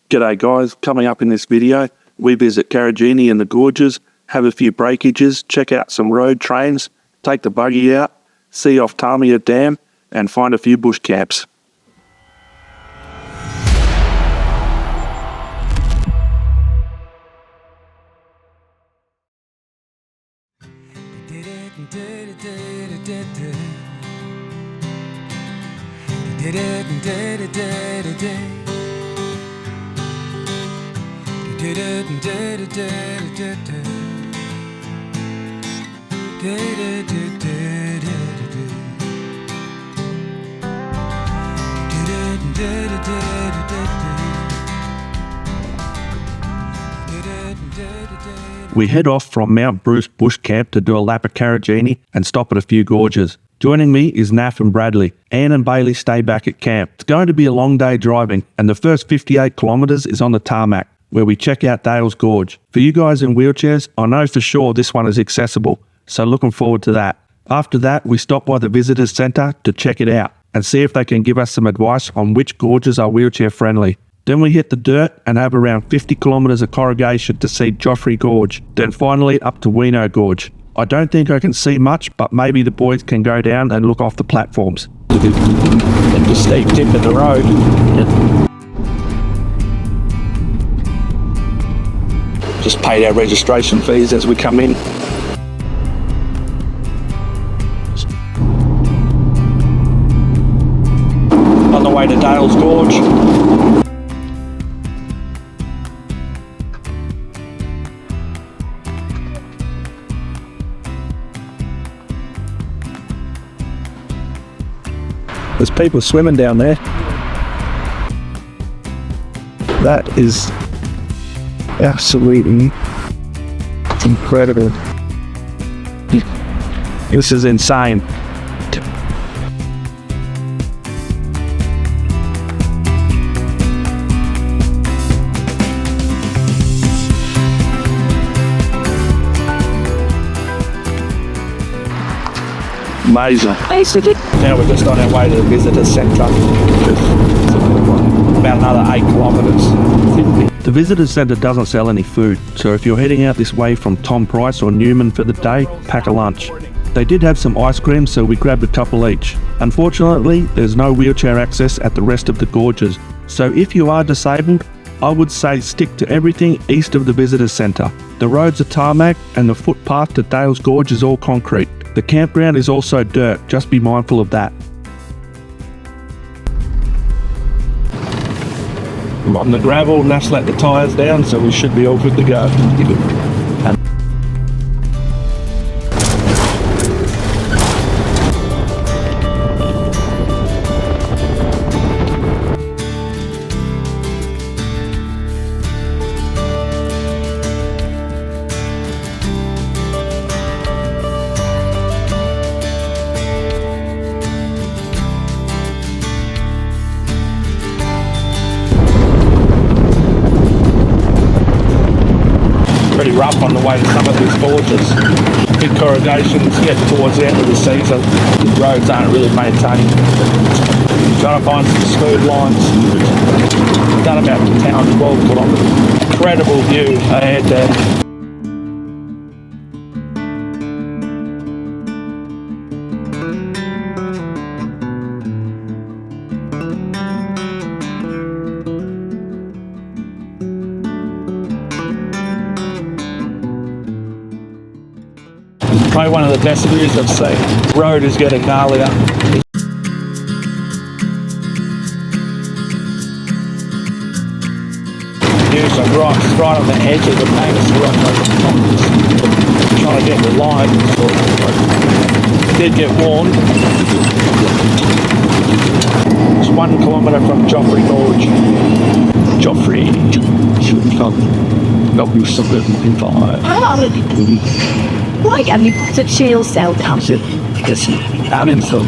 G'day guys, coming up in this video, we visit Karijini and the Gorges, have a few breakages, check out some road trains, take the buggy out, see OPHTALMIA Dam, and find a few bush camps. We head off from Mount Bruce Bush Camp to do a lap of Karijini and stop at a few gorges. Joining me is Naf and Bradley. Anne and Bailey stay back at camp. It's going to be a long day driving, and the first 58 kilometres is on the tarmac, where we check out Dale's Gorge. For you guys in wheelchairs, I know for sure this one is accessible, so looking forward to that. After that, we stop by the Visitors Centre to check it out and see if they can give us some advice on which gorges are wheelchair friendly. Then we hit the dirt and have around 50 kilometres of corrugation to see Joffre Gorge, then finally up to Weano Gorge. I don't think I can see much, but maybe the boys can go down and look off the platforms. It's a steep dip in the road. Just paid our registration fees as we come in. On the way to Dale's Gorge. There's people swimming down there. That is absolutely incredible. This is insane. Amazing. Now we're just on our way to the Visitor Centre. About another 8 kilometres. The Visitor Centre doesn't sell any food, so if you're heading out this way from Tom Price or Newman for the day, pack a lunch. They did have some ice cream, so we grabbed a couple each. Unfortunately, there's no wheelchair access at the rest of the gorges, so if you are disabled, I would say stick to everything east of the Visitor Centre. The roads are tarmac and the footpath to Dale's Gorge is all concrete. The campground is also dirt, just be mindful of that. I'm on the gravel, Naf's let the tyres down, so we should be all good to go. Pretty rough on the way to some of these gorges. Big corrugations getting towards the end of the season. The roads aren't really maintained. Trying to find some smooth lines. Done about 10 or 12 kilometres. Incredible view ahead there. Probably one of the best views I've seen. The road is getting gnarlier. Views are right on the edge of the Magus Rock. Trying to get the line. Did get warned. It's 1 kilometre from Joffre Gorge. Joffre. Not be something in fire. Why have you put a chill cell down? Yes, I'm in some.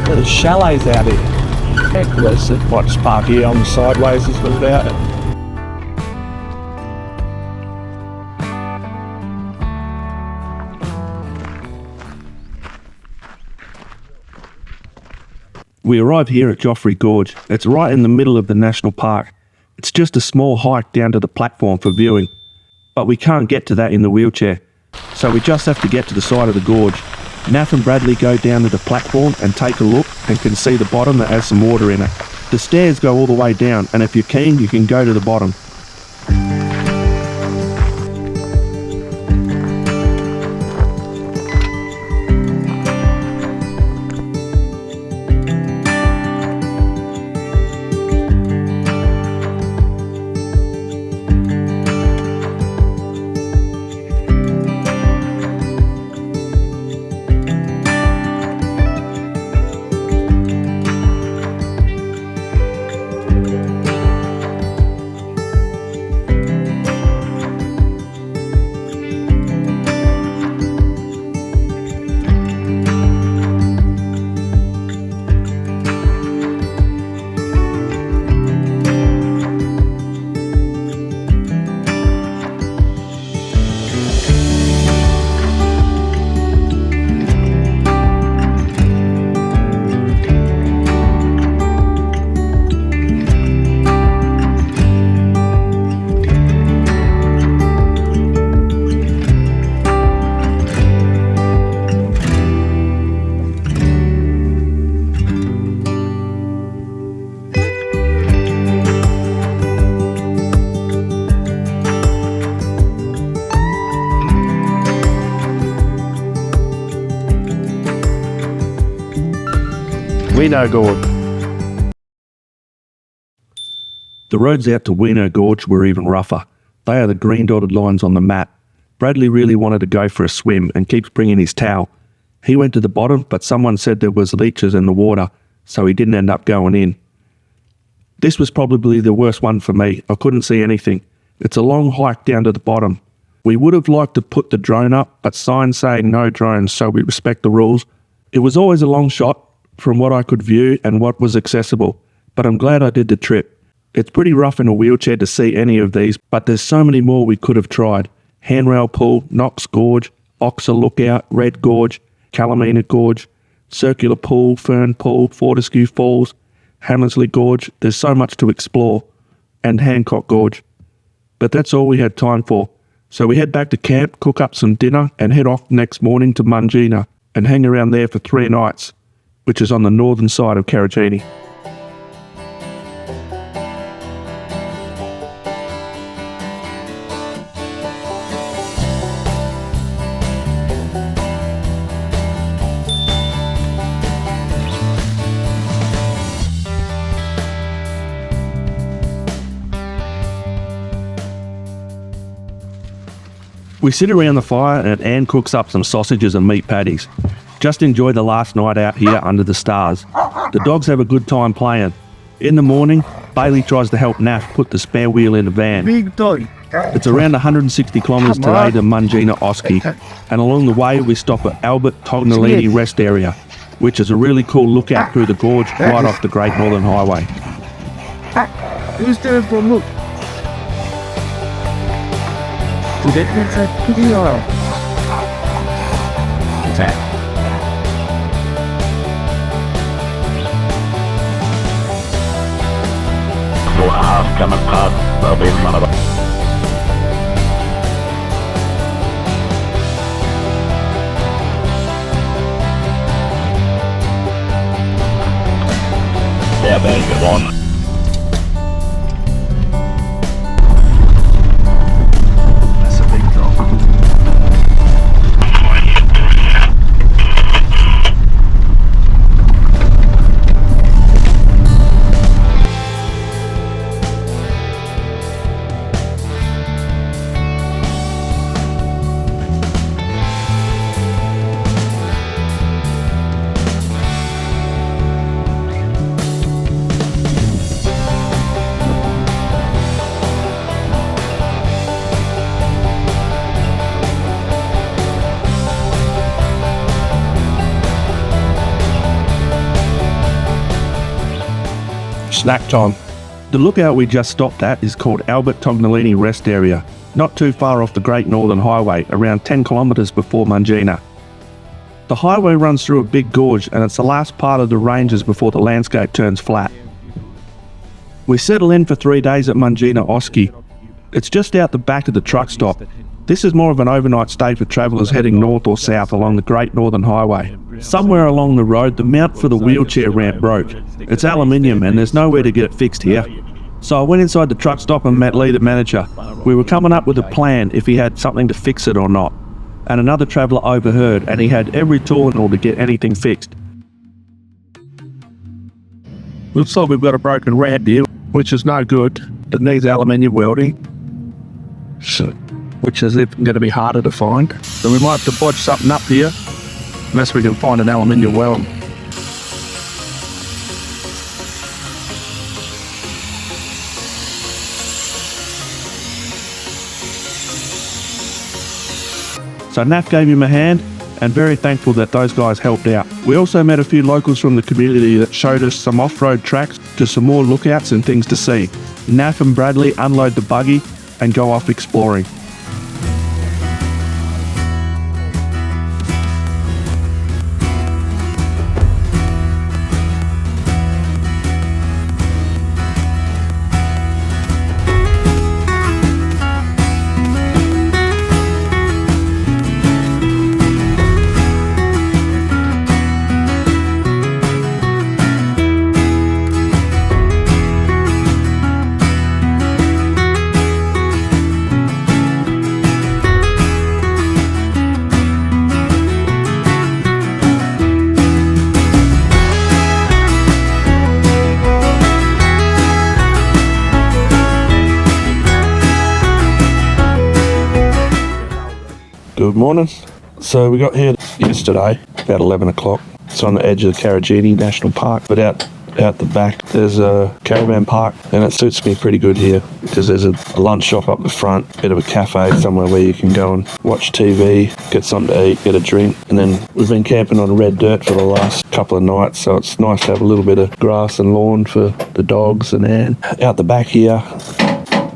There's chalets out here. Heck, there's what's parked here on the sideways is without it. We arrive here at Joffre Gorge. It's right in the middle of the national park. It's just a small hike down to the platform for viewing, but we can't get to that in the wheelchair, so we just have to get to the side of the gorge. Nath and Bradley go down to the platform and take a look and can see the bottom that has some water in it. The stairs go all the way down, and if you're keen you can go to the bottom. Weano Gorge. The roads out to Weano Gorge were even rougher. They are the green dotted lines on the map. Bradley really wanted to go for a swim and keeps bringing his towel. He went to the bottom, but someone said there was leeches in the water, so he didn't end up going in. This was probably the worst one for me. I couldn't see anything. It's a long hike down to the bottom. We would have liked to put the drone up, but signs saying no drones, so we respect the rules. It was always a long shot from what I could view and what was accessible, but I'm glad I did the trip. It's pretty rough in a wheelchair to see any of these, but there's so many more we could have tried. Handrail Pool, Knox Gorge, Oxa Lookout, Red Gorge, Calamina Gorge, Circular Pool, Fern Pool, Fortescue Falls, Hammersley Gorge. There's so much to explore, and Hancock Gorge. But that's all we had time for, so we head back to camp, cook up some dinner, and head off next morning to Munjina and hang around there for 3 nights, which is on the northern side of Karijini. We sit around the fire and Anne cooks up some sausages and meat patties. Just enjoy the last night out here under the stars. The dogs have a good time playing. In the morning, Bailey tries to help Nath put the spare wheel in the van. Big dog. It's around 160 kilometres today to Munjina Oski, and along the way we stop at Albert Tognolini Rest Area, which is a really cool lookout through the gorge right off the Great Northern Highway. Who's doing for a look? That's a pretty oil. What's that? Coming past, they'll be in front of us. Yeah, very good one. That's a big drop. Snack time. The lookout we just stopped at is called Albert Tognolini Rest Area, not too far off the Great Northern Highway, around 10 kilometres before Munjina. The highway runs through a big gorge and it's the last part of the ranges before the landscape turns flat. We settle in for 3 days at Munjina Oski. It's just out the back of the truck stop. This is more of an overnight stay for travellers heading north or south along the Great Northern Highway. Somewhere along the road, the mount for the wheelchair ramp broke. It's aluminium and there's nowhere to get it fixed here. So I went inside the truck stop and met Lee, the manager. We were coming up with a plan if he had something to fix it or not. And another traveller overheard, and he had every tool in order to get anything fixed. Looks like we've got a broken ramp here, which is no good. It needs aluminium welding, which is going to be harder to find. So we might have to bodge something up here, unless we can find an aluminium weld. So Naf gave him a hand, and very thankful that those guys helped out. We also met a few locals from the community that showed us some off-road tracks to some more lookouts and things to see. Naf and Bradley unload the buggy and go off exploring. Good morning. So we got here yesterday about 11 o'clock. It's on the edge of the Karijini National Park, but out the back there's a caravan park, and it suits me pretty good here because there's a lunch shop up the front, a bit of a cafe somewhere where you can go and watch TV, get something to eat, get a drink, and then we've been camping on red dirt for the last couple of nights, so it's nice to have a little bit of grass and lawn for the dogs and Anne. Out the back here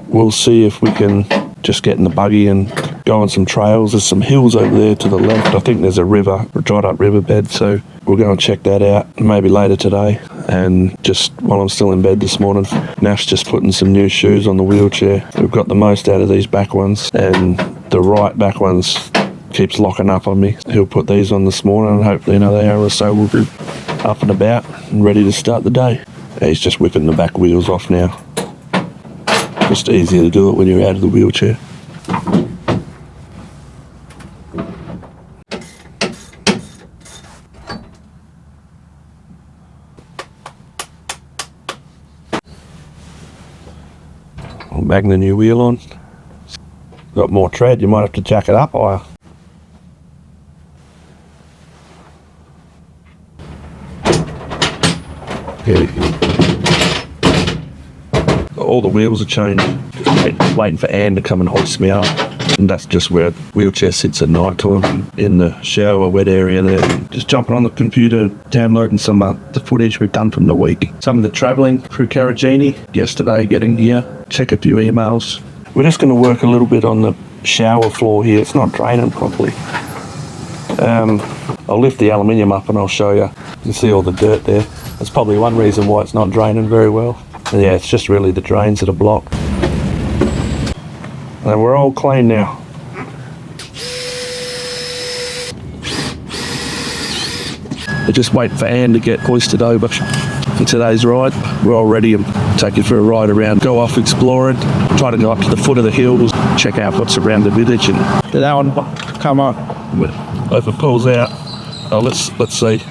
we'll see if we can just get in the buggy and go on some trails. There's some hills over there to the left. I think there's a river, a dried up riverbed, so we'll go and check that out maybe later today. And just while I'm still in bed this morning, Naf's just putting some new shoes on the wheelchair. We've got the most out of these back ones, and the right back ones keeps locking up on me. He'll put these on this morning, and hopefully another hour or so we'll be up and about and ready to start the day. He's just whipping the back wheels off now. Just easier to do it when you're out of the wheelchair. I'll bang the new wheel on. Got more tread, you might have to jack it up higher. All the wheels are changed. Just waiting for Anne to come and hoist me up. And that's just where the wheelchair sits at night time, in the shower wet area there. Just jumping on the computer, downloading some the footage we've done from the week. Some of the travelling through Karijini yesterday, getting here, check a few emails. We're just going to work a little bit on the shower floor here. It's not draining properly. I'll lift the aluminium up and I'll show you. You can see all the dirt there. That's probably one reason why it's not draining very well. And yeah, it's just really the drains that are blocked. And we're all clean now. We're just waiting for Anne to get hoisted over for today's ride. We're all ready to take you for a ride around, go off exploring, try to go up to the foot of the hills, check out what's around the village. And that one, come on. If it pulls out, oh, let's see.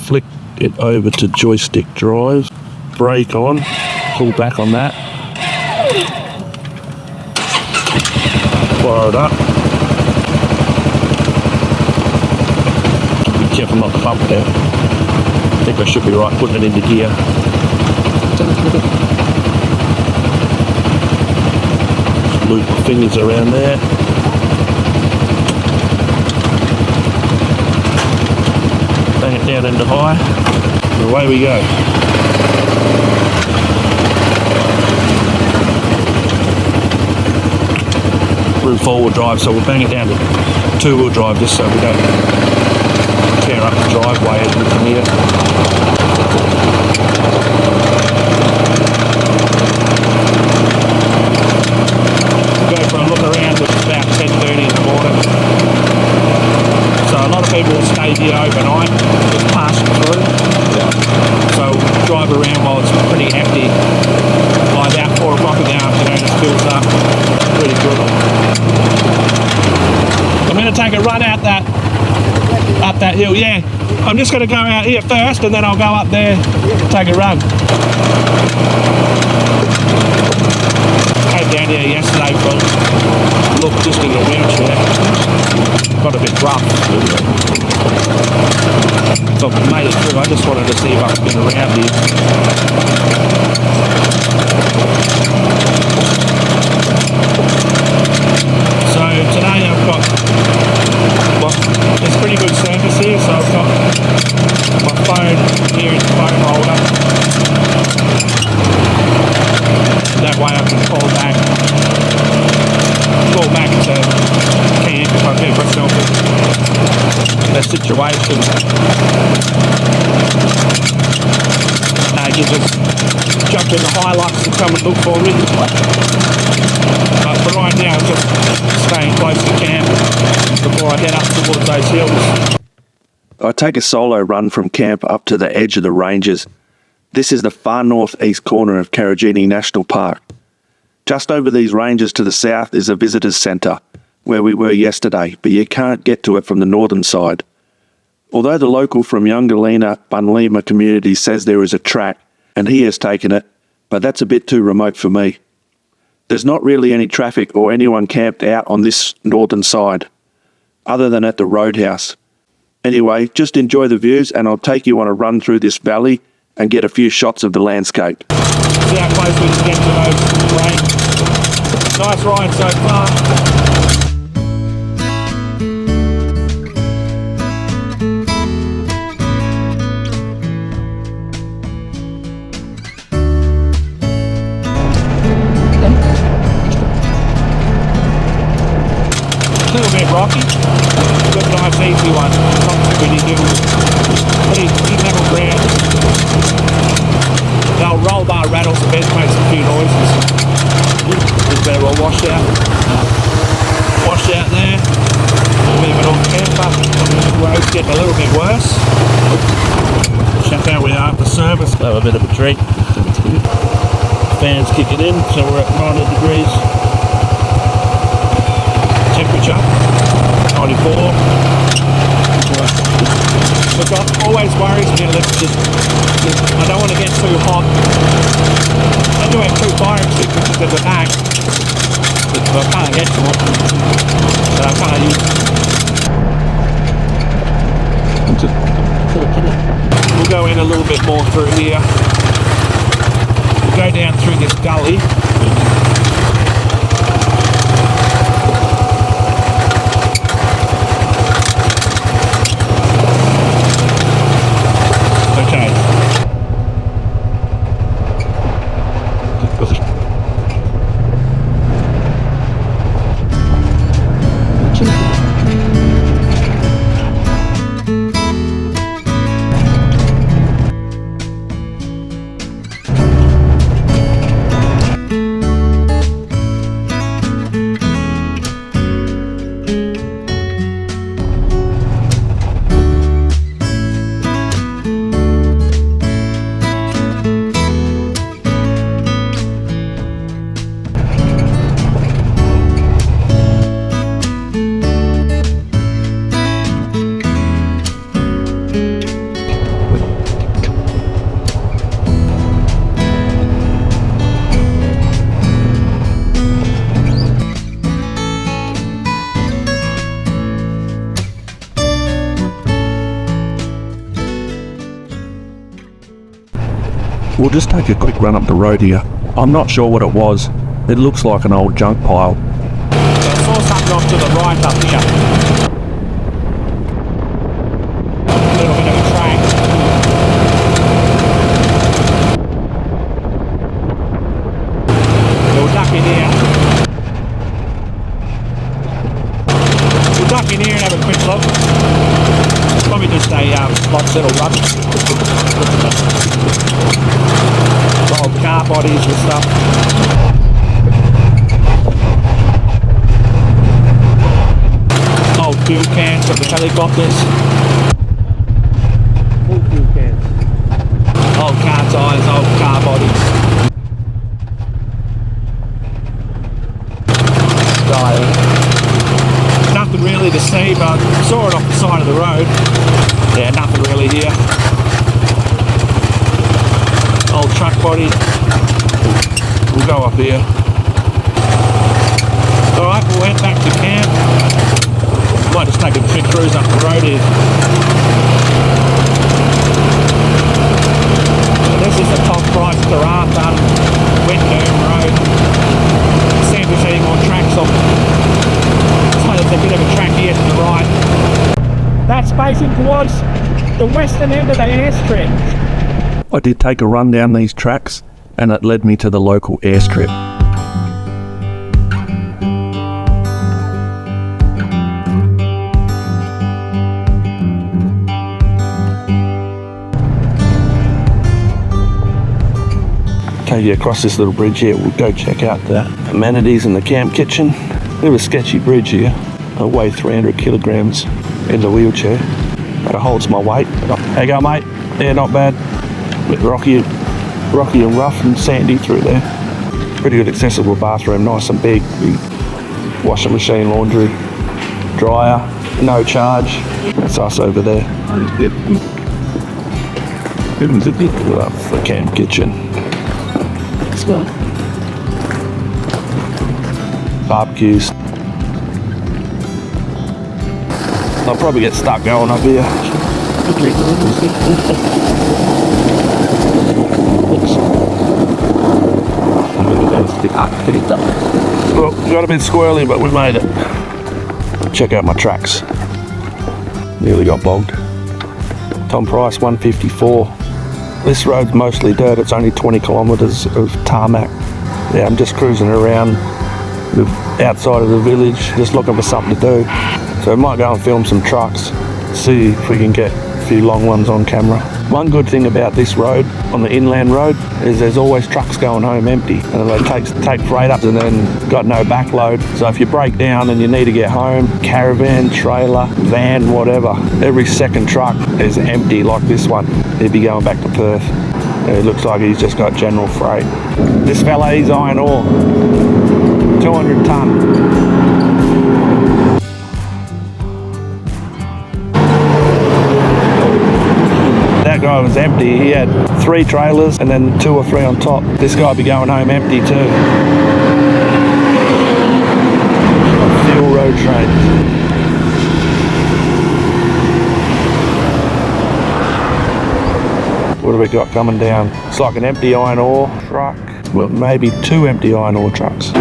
Flick it over to joystick drive, brake on, pull back on that, fire it up. Be careful not to bump it out. I think I should be right putting it into gear. Just loop my fingers around there. Bang it down into high, and away we go. we're in 4-wheel drive, so we'll bang it down to 2-wheel drive just so we don't tear up the driveway as we come here. Go for a look around. It's about 10:30 in the morning. So a lot of people will stay here overnight, just passing through. So drive around while it's pretty empty. By about 4 o'clock in the afternoon it fills up. Pretty good. I'm going to take a run out up that hill, yeah. I'm just going to go out here first and then I'll go up there, take a run. Came down here yesterday for a look just in the wheelchair. Got a bit rough. But we made it through. I just wanted to see if I could get around here. So today I've got, well, there's pretty good service here, so I've got my phone here in the phone holder. That way I can call back to camp if I get myself in a situation. They can just jump in the Hilux and come and look for me. But for right now I'm just staying close to camp before I head up towards those hills. I take a solo run from camp up to the edge of the ranges. This is the far northeast corner of Karijini National Park. Just over these ranges to the south is a visitors centre, where we were yesterday, but you can't get to it from the northern side. Although the local from Yungalina Bunlima community says there is a track, and he has taken it, but that's a bit too remote for me. There's not really any traffic or anyone camped out on this northern side, other than at the roadhouse. Anyway, just enjoy the views and I'll take you on a run through this valley and get a few shots of the landscape. See how close we can get to those rains. Nice ride so far. A little bit rocky, good nice easy one, not too many hills, pretty level ground. The old roll bar rattles a bit, makes a few noises. Just better well wash out there, a bit of an off camper, the road's getting a little bit worse. Check out where we are at the service, have a bit of a drink, fans kicking in, so we're at 90 degrees. Temperature 94. Look, it always worries me a little bit. I don't want to get too hot. I do have 2 fire extinguishers at the back, but I can't get to it. But I can't use it. We'll go in a little bit more through here. We'll go down through this gully. We'll just take a quick run up the road here. I'm not sure what it was. It looks like an old junk pile. I saw something off to the right up here. A little bit of a track. We'll duck in here. look. Probably just a spot settle rubbish. Old car bodies and stuff. Old fuel cans from the helicopters. Full fuel cans. Old car tyres, old car bodies. So, nothing really to see, but saw it off the side of the road. Yeah, nothing really here. Old truck body. We'll go up here. Alright, we'll head back to camp. Might just take a quick cruise up the road here. So this is the top price Karratha Weano road. Seems to see more tracks off. So there's a bit of a track here to the right. That's facing towards the western end of the airstrip. I did take a run down these tracks and it led me to the local airstrip. Take you across this little bridge here. We'll go check out the amenities in the camp kitchen. Bit of a sketchy bridge here. I weigh 300 kilograms in the wheelchair, but it holds my weight. How you go, mate? Yeah, not bad. A bit rocky and rough and sandy through there. Pretty good accessible bathroom, nice and big. Washing machine, laundry, dryer, no charge. That's us over there. That's the camp kitchen. Barbecues. I'll probably get stuck going up here. Well, got a bit squirrely, but we made it. Check out my tracks. Nearly got bogged. Tom Price 154. This road's mostly dirt, it's only 20 kilometres of tarmac. Yeah, I'm just cruising around outside of the village, just looking for something to do. So I might go and film some trucks, see if we can get a few long ones on camera. One good thing about this road, on the inland road, is there's always trucks going home empty. And they take freight up and then got no backload. So if you break down and you need to get home, caravan, trailer, van, whatever, every second truck is empty like this one. He'd be going back to Perth. It looks like he's just got general freight. This fella, he's iron ore. 200 tonne. That guy was empty. He had 3 trailers and then 2 or 3 on top. This guy would be going home empty too. Fuel road trains. What have we got coming down? It's like an empty iron ore truck. Well, maybe 2 empty iron ore trucks.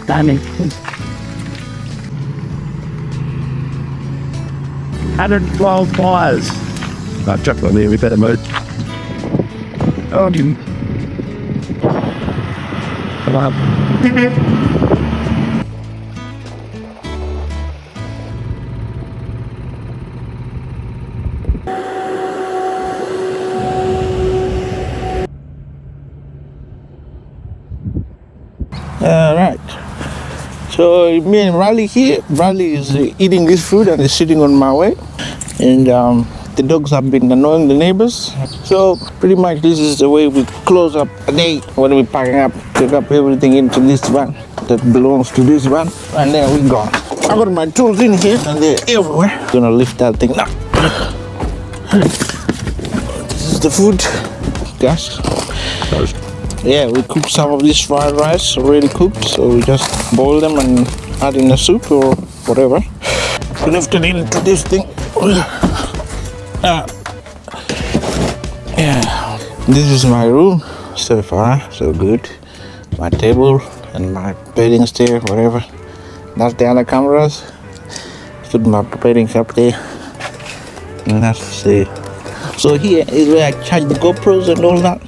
Danny. 112 tyres. I've chucked on there, we better move. Oh, you. Come on. Right. So me and Riley here. Riley is eating this food and is sitting on my way. And the dogs have been annoying the neighbors. So pretty much this is the way we close up a day when we packing up, pick up everything into this van that belongs to this van, and then we gone. I got my tools in here and they're everywhere. Gonna lift that thing now. This is the food, guys. Yeah, we cooked some of this fried rice already cooked, so we just boil them and add in the soup or whatever. We lift it into this thing. Yeah, this is my room. So far, so good. My table and my bedding there, whatever. That's the other cameras. Put my beddings up there. And that's the So here is where I charge the GoPros and all that.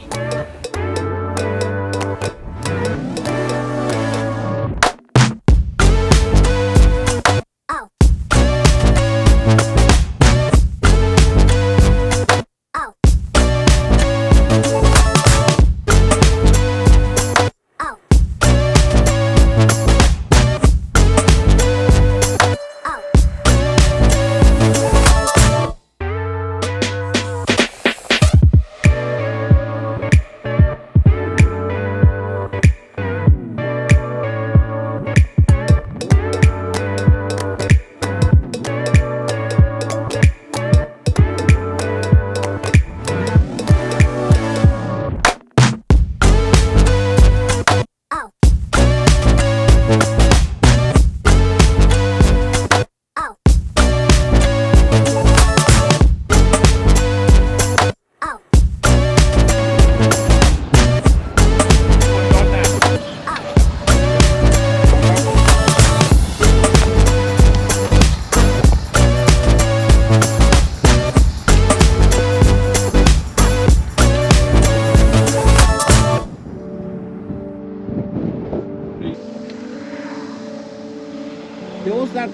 What's that?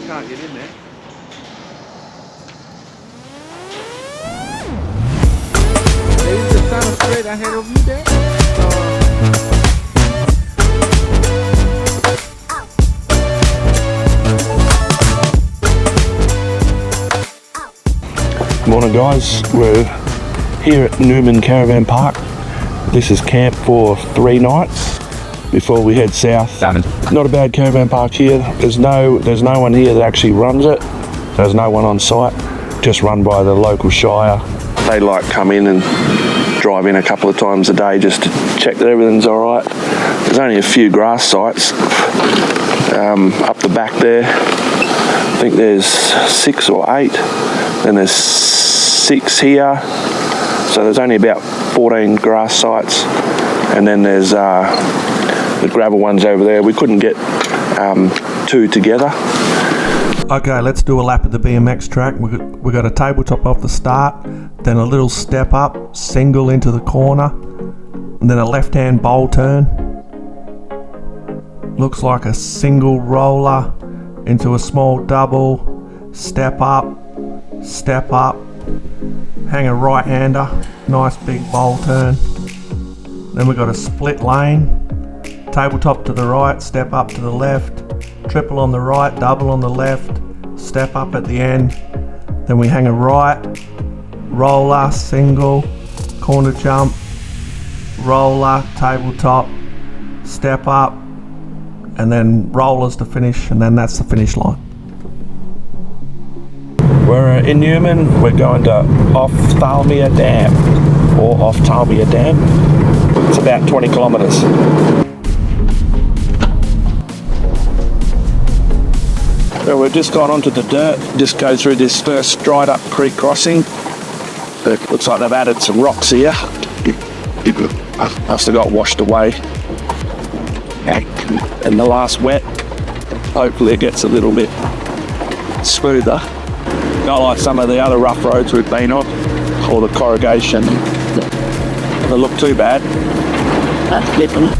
Can't get in there. There is the sun straight ahead of you there. Morning guys, we're here at Newman Caravan Park. This is camp for 3 nights before we head south. Not a bad caravan park here. There's no one here that actually runs it. There's no one on site, just run by the local shire. They like come in and drive in a couple of times a day just to check that everything's alright. There's only a few grass sites up the back there. I think there's 6 or 8. Then there's 6 here, so there's only about 14 grass sites, and then there's the gravel ones over there. We couldn't get 2 together. Okay, let's do a lap of the BMX track. We got a tabletop off the start, then a little step up, single into the corner, and then a left-hand bowl turn. Looks like a single roller into a small double, step up, hang a right-hander, nice big bowl turn. Then we got a split lane, tabletop to the right, step up to the left, triple on the right, double on the left, step up at the end. Then we hang a right, roller, single, corner jump, roller, tabletop, step up, and then rollers to finish, and then that's the finish line. We're in Newman. We're going to OPHTALMIA Dam, or OPHTALMIA Dam. It's about 20 kilometres. So we've just gone onto the dirt, just go through this first dried up creek crossing. It looks like they've added some rocks here. Must have got washed away. And the last wet, hopefully it gets a little bit smoother. Not like some of the other rough roads we've been on, or the corrugation. Doesn't look too bad. That's flipping.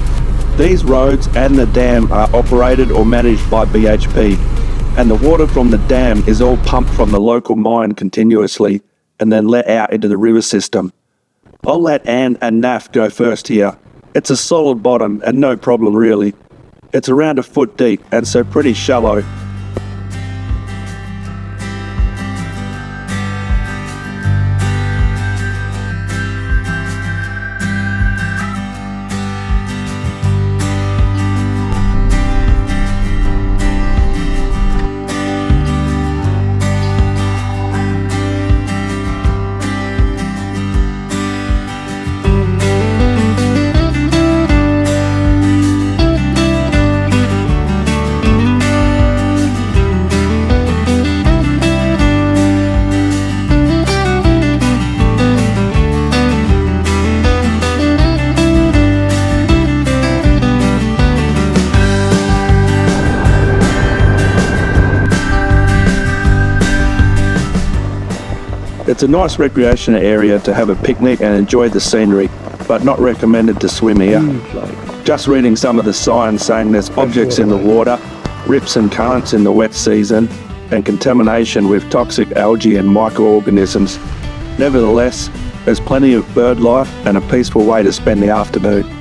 These roads and the dam are operated or managed by BHP, and the water from the dam is all pumped from the local mine continuously and then let out into the river system. I'll let Anne and Naf go first here. It's a solid bottom and no problem really. It's around a foot deep and so pretty shallow. It's a nice recreation area to have a picnic and enjoy the scenery, but not recommended to swim here. Just reading some of the signs saying there's objects in the water, rips and currents in the wet season, and contamination with toxic algae and microorganisms. Nevertheless, there's plenty of bird life and a peaceful way to spend the afternoon.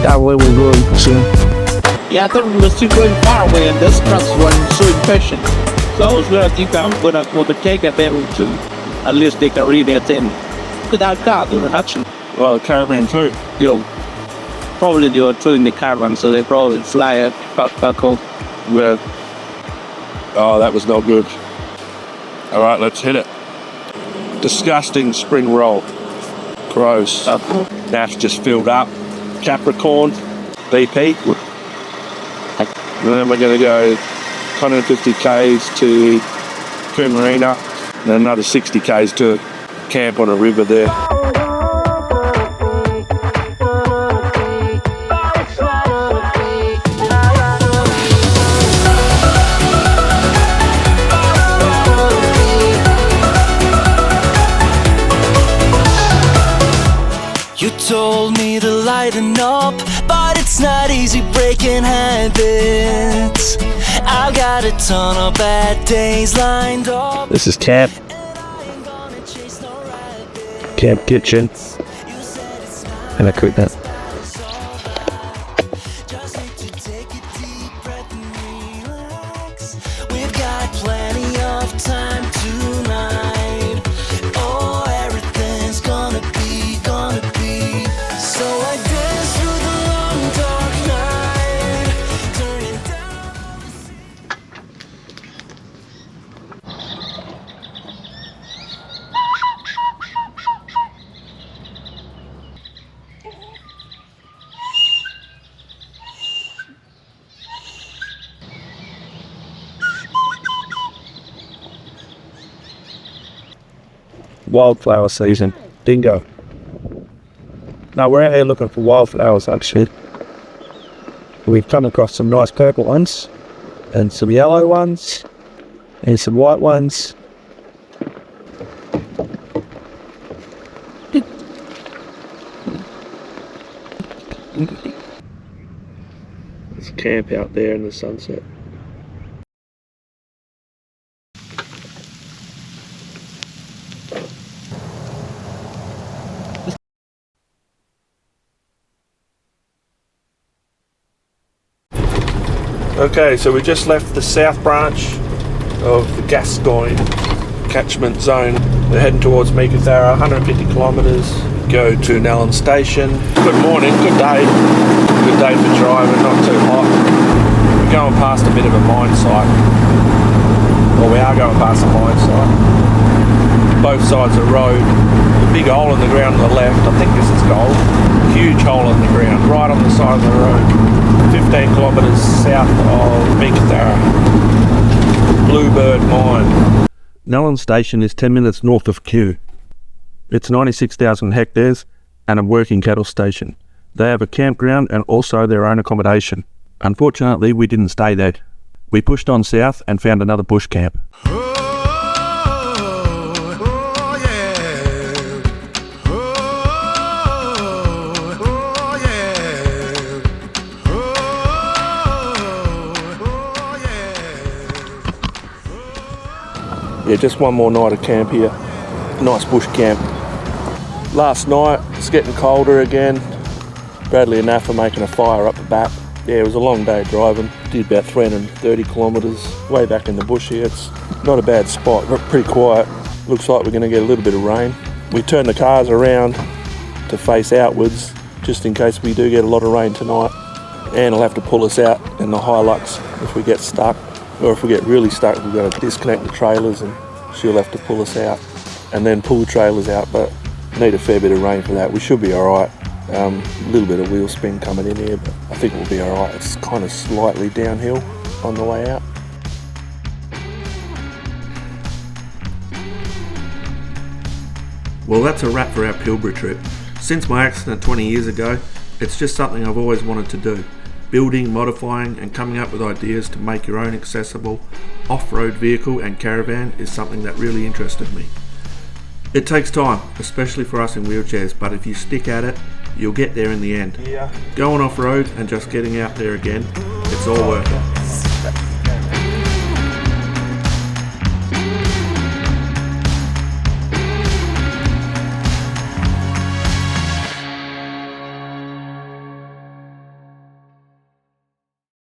That way we're going soon. Yeah, I thought we were still going far away, and this truck wasn't so impatient. So I was going to think I'm going to overtake them to at least they can read their thing. Without car, they were actually. Well, the caravan too. You know, probably they were towing the caravan, so they probably fly it back home. Well, oh, that was not good. All right, let's hit it. Disgusting spring roll. Gross. That's just filled up. Capricorn, BP. And then we're going to go 150 k's to Marina, and another 60 k's to camp on a river there. You told me to lighten up, but it's not easy breaking habits. I've got a ton of bad days lined up. This is camp. Camp kitchen. And I cook that. We've got plenty of time tonight. Oh, everything's gonna be. So I dance through the long dark night, turning down. Wildflower season. Dingo. No, we're out here looking for wildflowers actually. We've come across some nice purple ones, and some yellow ones, and some white ones. There's a camp out there in the sunset. Okay, so we just left the south branch of the Gascoyne catchment zone. We're heading towards Meekatharra, 150 kilometres, go to Nellen Station. Good morning, good day. Good day for driving, not too hot. We're going past a bit of a mine site. Well, we are going past a mine site. Both sides of the road. A big hole in the ground on the left, I think this is gold. Huge hole in the ground, right on the side of the road. 15 kilometres south of Meekatharra. Bluebird Mine. Nellen Station is 10 minutes north of Kew. It's 96,000 hectares and a working cattle station. They have a campground and also their own accommodation. Unfortunately, we didn't stay there. We pushed on south and found another bush camp. Yeah, just one more night of camp here. Nice bush camp. Last night, it's getting colder again. Bradley and Naf are making a fire up the back. Yeah, it was a long day driving. Did about 330 kilometres way back in the bush here. It's not a bad spot, but pretty quiet. Looks like we're going to get a little bit of rain. We turned the cars around to face outwards just in case we do get a lot of rain tonight. Anne will have to pull us out in the Hilux if we get stuck, or if we get really stuck we've got to disconnect the trailers and she'll have to pull us out and then pull the trailers out, but need a fair bit of rain for that. We should be alright. A little bit of wheel spin coming in here, but I think we'll be alright. It's kind of slightly downhill on the way out. Well, that's a wrap for our Pilbara trip. Since my accident 20 years ago, it's just something I've always wanted to do. Building, modifying and coming up with ideas to make your own accessible off-road vehicle and caravan is something that really interested me. It takes time, especially for us in wheelchairs, but if you stick at it, you'll get there in the end. Going off-road and just getting out there again, it's all worth it.